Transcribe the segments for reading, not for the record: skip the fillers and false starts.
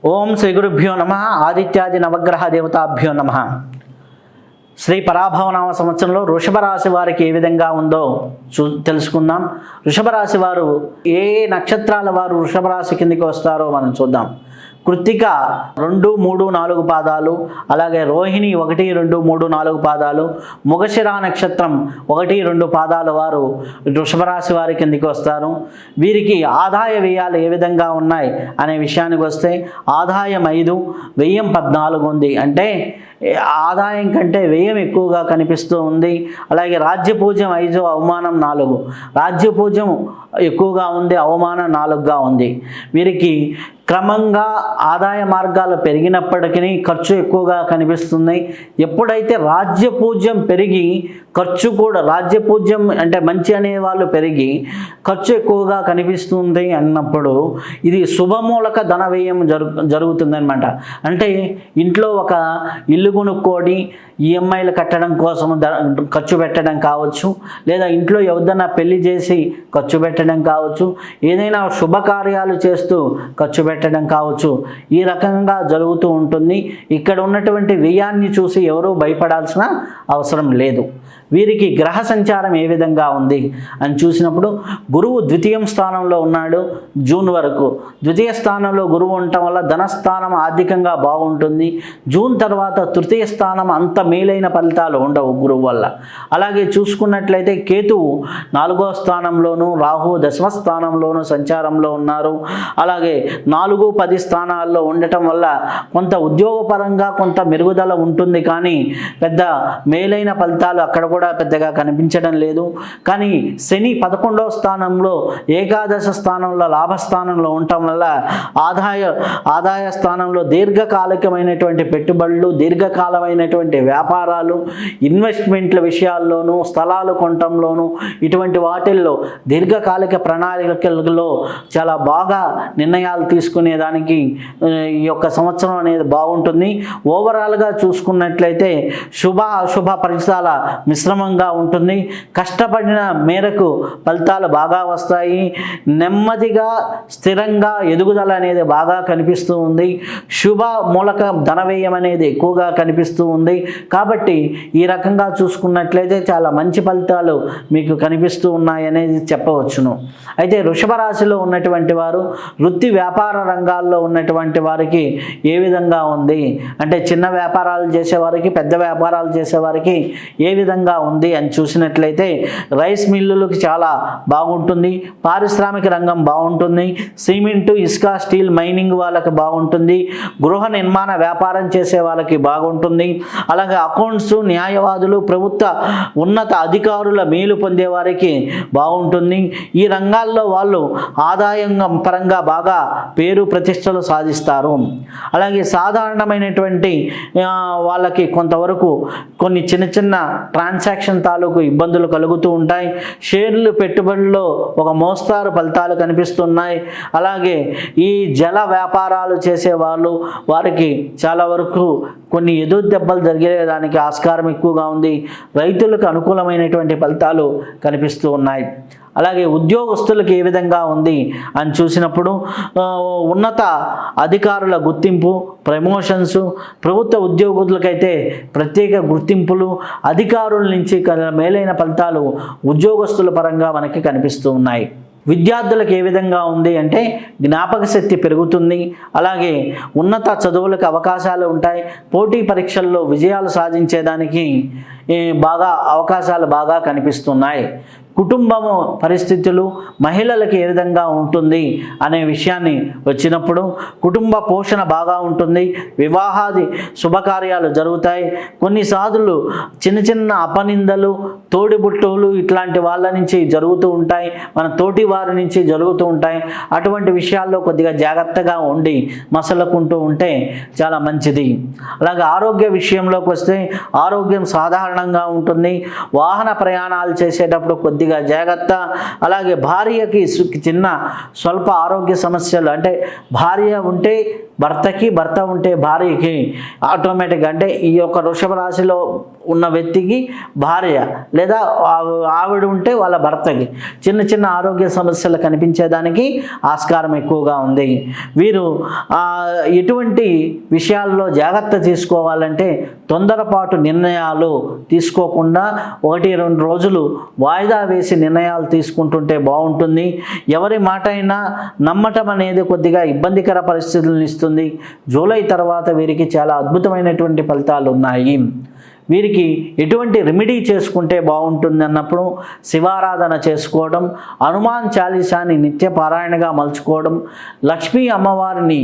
ఓం శ్రీ గురుభ్యో నమ. ఆదిత్యాది నవగ్రహ దేవతాభ్యో నమ. శ్రీ పరాభవనామ సంవత్సరంలో వృషభ రాశి వారికి ఏ విధంగా ఉందో తెలుసుకుందాం. వృషభ రాశి వారు ఏ నక్షత్రాల వారు వృషభ రాశి కిందకి వస్తారో మనం చూద్దాం. కృత్తిక 2, 3, 4 పాదాలు, అలాగే రోహిణి 1, 2, 3, 4 పాదాలు, మృగశిర నక్షత్రం 1, 2 పాదాల వారు వృషభ రాశి వారి కిందికి వస్తారు. వీరికి ఆదాయ వ్యయాలు ఏ విధంగా ఉన్నాయి అనే విషయానికి వస్తే ఆదాయం 5, వ్యయం 14 ఉంది. అంటే ఆదాయం కంటే వ్యయం ఎక్కువగా కనిపిస్తూ ఉంది. అలాగే రాజ్యపూజ్యం 5, అవమానం 4. రాజ్యపూజ్యం ఎక్కువగా ఉంది, అవమానం 4గా ఉంది. వీరికి క్రమంగా ఆదాయ మార్గాలు పెరిగినప్పటికీ ఖర్చు ఎక్కువగా కనిపిస్తుంది. ఎప్పుడైతే రాజ్యపూజ్యం పెరిగి ఖర్చు కూడా, రాజ్యపూజ్యం అంటే మంచి అనే వాళ్ళు పెరిగి ఖర్చు ఎక్కువగా కనిపిస్తుంది అన్నప్పుడు ఇది శుభమూలక ధన వ్యయం జరుగుతుందన్నమాట. అంటే ఇంట్లో ఒక ఇల్లు కొనుక్కొని ఈఎంఐలు కట్టడం కోసం ఖర్చు పెట్టడం కావచ్చు, లేదా ఇంట్లో ఎవరిదైనా పెళ్లి చేసి ఖర్చు పెట్టడం కావచ్చు, ఏదైనా శుభకార్యాలు చేస్తూ ఖర్చు పెట్టడం కావచ్చు. ఈ రకంగా జరుగుతూ ఉంటుంది. ఇక్కడ ఉన్నటువంటి వ్యయాన్ని చూసి ఎవరూ భయపడాల్సిన అవసరం లేదు. వీరికి గ్రహ సంచారం ఏ విధంగా ఉంది అని చూసినప్పుడు గురువు 2వ స్థానంలో ఉన్నాడు జూన్ వరకు. 2వ స్థానంలో గురువు ఉండటం వల్ల ధనస్థానం ఆర్థికంగా బాగుంటుంది. జూన్ తర్వాత 3వ స్థానం అంత మేలైన ఫలితాలు ఉండవు గురువు వల్ల. అలాగే చూసుకున్నట్లయితే కేతువు 4వ స్థానంలోను, రాహు 10వ స్థానంలోను సంచారంలో ఉన్నారు. అలాగే 4, 10 స్థానాల్లో ఉండటం వల్ల కొంత ఉద్యోగపరంగా కొంత మెరుగుదల ఉంటుంది, కానీ పెద్ద మేలైన ఫలితాలు అక్కడ కూడా పెద్దగా కనిపించడం లేదు. కానీ శని 11వ స్థానంలో, ఏకాదశ స్థానంలో, లాభస్థానంలో ఉండటం వల్ల ఆదాయ స్థానంలో దీర్ఘకాలికమైనటువంటి పెట్టుబడులు, దీర్ఘకాలమైనటువంటి వ్యాపారాలు, ఇన్వెస్ట్మెంట్ల విషయాల్లోనూ, స్థలాలు కొనటంలోనూ, ఇటువంటి వాటిల్లో దీర్ఘకాలిక ప్రణాళికల్లో చాలా బాగా నిర్ణయాలు తీసుకునేదానికి ఈ యొక్క సంవత్సరం అనేది బాగుంటుంది. ఓవరాల్గా చూసుకున్నట్లయితే శుభ అశుభ ఫలితాల మిశ్రమంగా ఉంటుంది. కష్టపడిన మేరకు ఫలితాలు బాగా వస్తాయి. నెమ్మదిగా స్థిరంగా ఎదుగుదల అనేది బాగా కనిపిస్తూ ఉంది. శుభ మూలక ధన వ్యయం అనేది ఎక్కువగా కనిపిస్తూ ఉంది. కాబట్టి ఈ రకంగా చూసుకున్నట్లయితే చాలా మంచి ఫలితాలు మీకు కనిపిస్తూ ఉన్నాయనేది చెప్పవచ్చును. అయితే వృషభ రాశిలో ఉన్నటువంటి వారు వృత్తి వ్యాపార రంగాల్లో ఉన్నటువంటి వారికి ఏ విధంగా ఉంది అంటే చిన్న వ్యాపారాలు చేసేవారికి, పెద్ద వ్యాపారాలు చేసేవారికి ఏ విధంగా ఉంది అని చూసినట్లయితే రైస్ మిల్లులకి చాలా బాగుంటుంది. పారిశ్రామిక రంగం బాగుంటుంది. సిమెంటు, ఇసుక, స్టీల్, మైనింగ్ వాళ్ళకి బాగుంటుంది. గృహ నిర్మాణ వ్యాపారం చేసే వాళ్ళకి బాగుంటుంది. అలాగే అకౌంట్స్, న్యాయవాదులు, ప్రభుత్వ ఉన్నత అధికారుల మేలు పొందే వారికి బాగుంటుంది. ఈ రంగాల్లో వాళ్ళు ఆదాయం పరంగా బాగా పేరు ప్రతిష్టలు సాధిస్తారు. అలాగే సాధారణమైనటువంటి వాళ్ళకి కొంతవరకు కొన్ని చిన్న చిన్న ట్రాన్సాక్షన్ తాలూకు ఇబ్బందులు కలుగుతూ ఉంటాయి. షేర్లు పెట్టుబడుల్లో ఒక మోస్తారు ఫలితాలు కనిపిస్తున్నాయి. అలాగే ఈ జల వ్యాపారాలు చేసేవాళ్ళు వారికి చాలా వరకు కొన్ని ఎదురు దెబ్బలు జరిగేదానికి ఆస్కారం ఎక్కువగా ఉంది. రైతులకు అనుకూలమైనటువంటి ఫలితాలు కనిపిస్తూ ఉన్నాయి. అలాగే ఉద్యోగస్తులకు ఏ విధంగా ఉంది అని చూసినప్పుడు ఉన్నత అధికారుల గుర్తింపు, ప్రమోషన్స్, ప్రభుత్వ ఉద్యోగులకైతే ప్రత్యేక గుర్తింపులు, అధికారుల నుంచి మేలైన ఫలితాలు ఉద్యోగస్తుల పరంగా మనకి కనిపిస్తూ ఉన్నాయి. విద్యార్థులకు ఏ విధంగా ఉంది అంటే జ్ఞాపక శక్తి పెరుగుతుంది. అలాగే ఉన్నత చదువులకు అవకాశాలు ఉంటాయి. పోటీ పరీక్షల్లో విజయాలు సాధించేదానికి అవకాశాలు బాగా కనిపిస్తున్నాయి. కుటుంబము పరిస్థితులు మహిళలకు ఏ విధంగా ఉంటుంది అనే విషయాన్ని వచ్చినప్పుడు కుటుంబ పోషణ బాగా ఉంటుంది. వివాహాది శుభకార్యాలు జరుగుతాయి. కొన్నిసార్లు చిన్న చిన్న అపనిందలు, తోడిబుట్టులు ఇట్లాంటి వాళ్ళ నుంచి జరుగుతూ ఉంటాయి. మన తోటి వారి నుంచి జరుగుతూ ఉంటాయి. అటువంటి విషయాల్లో కొద్దిగా జాగ్రత్తగా ఉండి మసలుకుంటూ ఉంటే చాలా మంచిది. అలాగే ఆరోగ్య విషయంలోకి వస్తే ఆరోగ్యం సాధారణంగా ఉంటుంది. వాహన ప్రయాణాలు చేసేటప్పుడు కొద్దిగా జాగ్రత్త. అలాగే భార్యకి చిన్న స్వల్ప ఆరోగ్య సమస్యలు, అంటే భార్య ఉంటే భర్త ఉంటే భార్యకి ఆటోమేటిక్గా, అంటే ఈ యొక్క వృషభ రాశిలో ఉన్న వ్యక్తికి భార్య లేదా ఆవిడ ఉంటే వాళ్ళ భర్తకి చిన్న చిన్న ఆరోగ్య సమస్యలు కనిపించేదానికి ఆస్కారం ఎక్కువగా ఉంది. వీరు ఎటువంటి విషయాల్లో జాగ్రత్త తీసుకోవాలంటే తొందరపాటు నిర్ణయాలు తీసుకోకుండా 1-2 రోజులు వాయిదా వేసి నిర్ణయాలు తీసుకుంటుంటే బాగుంటుంది. ఎవరి మాట అయినా నమ్మటం అనేది కొద్దిగా ఇబ్బందికర పరిస్థితులను ఇస్తుంది. జూలై తర్వాత వీరికి చాలా అద్భుతమైనటువంటి ఫలితాలు ఉన్నాయి. వీరికి ఎటువంటి రెమెడీ చేసుకుంటే బాగుంటుంది అన్నప్పుడు శివారాధన చేసుకోవడం, హనుమాన్ చాలీసాని నిత్య పారాయణగా మలుచుకోవడం, లక్ష్మీ అమ్మవారిని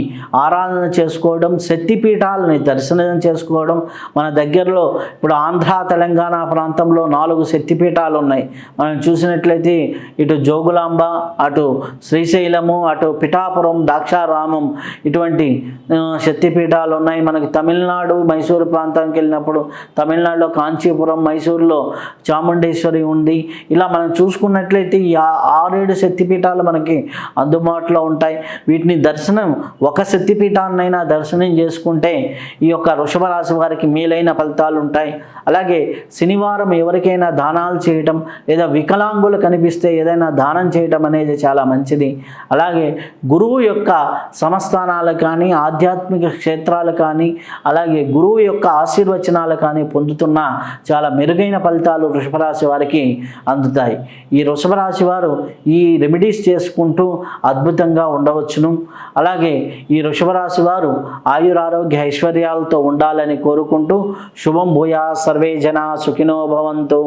ఆరాధన చేసుకోవడం, శక్తిపీఠాలని దర్శనం చేసుకోవడం. మన దగ్గరలో ఇప్పుడు ఆంధ్ర తెలంగాణ ప్రాంతంలో 4 శక్తిపీఠాలు ఉన్నాయి. మనం చూసినట్లయితే ఇటు జోగులాంబ, అటు శ్రీశైలము, అటు పిఠాపురం, ద్రాక్షారామం, ఇటువంటి శక్తిపీఠాలు ఉన్నాయి. మనకి తమిళనాడు మైసూరు ప్రాంతానికి వెళ్ళినప్పుడు తమిళనాడులో కాంచీపురం, మైసూరులో చాముండేశ్వరి ఉంది. ఇలా మనం చూసుకున్నట్లయితే ఈ 6-7 శక్తిపీఠాలు మనకి అందుబాటులో ఉంటాయి. వీటిని దర్శనం, ఒక శక్తిపీఠాన్నైనా దర్శనం చేసుకుంటే ఈ యొక్క వృషభ రాశి వారికి మేలైన ఫలితాలు ఉంటాయి. అలాగే శనివారం ఎవరికైనా దానాలు చేయటం లేదా వికలాంగులు కనిపిస్తే ఏదైనా దానం చేయటం అనేది చాలా మంచిది. అలాగే గురువు యొక్క సంస్థానాలు కానీ, ఆధ్యాత్మిక క్షేత్రాలు కానీ, అలాగే గురువు యొక్క ఆశీర్వచనాలు కానీ పొందుతున్న చాలా మెరుగైన ఫలితాలు వృషభ రాశి వారికి అందుతాయి. ఈ వృషభ రాశి వారు ఈ రెమెడీస్ చేసుకుంటూ అద్భుతంగా ఉండవచ్చును. అలాగే ఈ వృషభ రాశి వారు ఆయురారోగ్య ఐశ్వర్యాలతో ఉండాలని కోరుకుంటూ శుభం భూయా, సర్వే జనా సుఖినో భవంతు.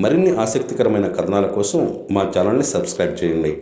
మరిన్ని ఆసక్తికరమైన కథనాల కోసం మా ఛానల్ని సబ్స్క్రైబ్ చేయండి.